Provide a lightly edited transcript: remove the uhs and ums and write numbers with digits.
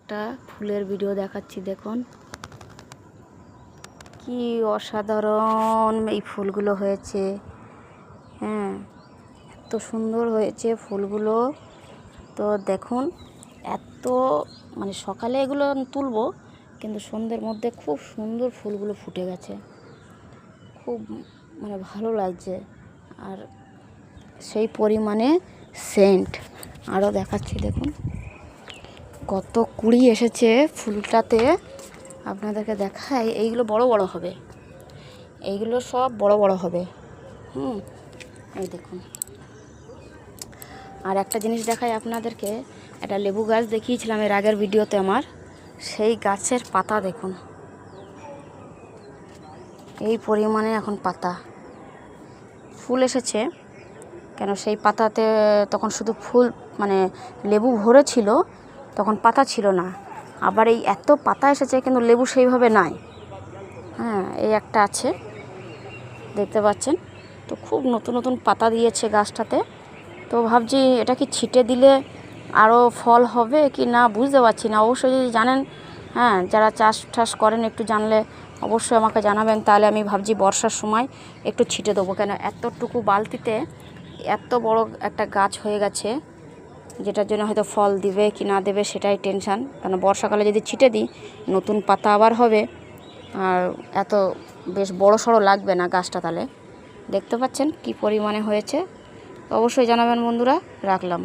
একটা ফুলের ভিডিও দেখাচ্ছি। দেখুন কি অসাধারণ এই ফুলগুলো হয়েছে। হ্যাঁ, এত সুন্দর হয়েছে ফুলগুলো। তো দেখুন, এত মানে সকালে এগুলো তুলবো, কিন্তু সন্ধ্যের মধ্যে খুব সুন্দর ফুলগুলো ফুটে গেছে। খুব মানে ভালো লাগছে, আর সেই পরিমাণে সেন্ট। আরও দেখাচ্ছি, দেখুন কত কুড়ি এসেছে ফুলটাতে। আপনাদেরকে দেখাই, এইগুলো বড় বড় হবে, এইগুলো সব বড় বড় হবে। এই দেখুন। আর একটা জিনিস দেখাই আপনাদেরকে, একটা লেবু গাছ দেখিয়েছিলাম এর আগের ভিডিওতে আমার, সেই গাছের পাতা দেখুন, এই পরিমাণে এখন পাতা। ফুল এসেছে কেন, সেই পাতাতে তখন শুধু ফুল মানে লেবু ভরেছিল, তখন পাতা ছিল না। আবার এই এত পাতা এসেছে, কিন্তু লেবু সেইভাবে নাই। হ্যাঁ, এই একটা আছে, দেখতে পাচ্ছেন তো, খুব নতুন নতুন পাতা দিয়েছে গাছটাতে। তো ভাবছি এটা কি ছিটে দিলে আরও ফল হবে কি না বুঝতে পারছি না। অবশ্যই যদি জানেন, হ্যাঁ, যারা চাষ টাস করেন, একটু জানলে অবশ্যই আমাকে জানাবেন। তাহলে আমি ভাবছি বর্ষার সময় একটু ছিটে দেবো, কেন এতটুকু বালতিতে এত বড় একটা গাছ হয়ে গেছে, যেটার জন্য হয়তো ফল দিবে কি না দেবে সেটাই টেনশান। কারণ বর্ষাকালে যদি ছিটে দিই, নতুন পাতা আবার হবে, আর এত বেশ বড় সড়ো লাগবে না গাছটা। তাহলে দেখতে পাচ্ছেন কি পরিমাণে হয়েছে। অবশ্যই জানাবেন বন্ধুরা। রাখলাম।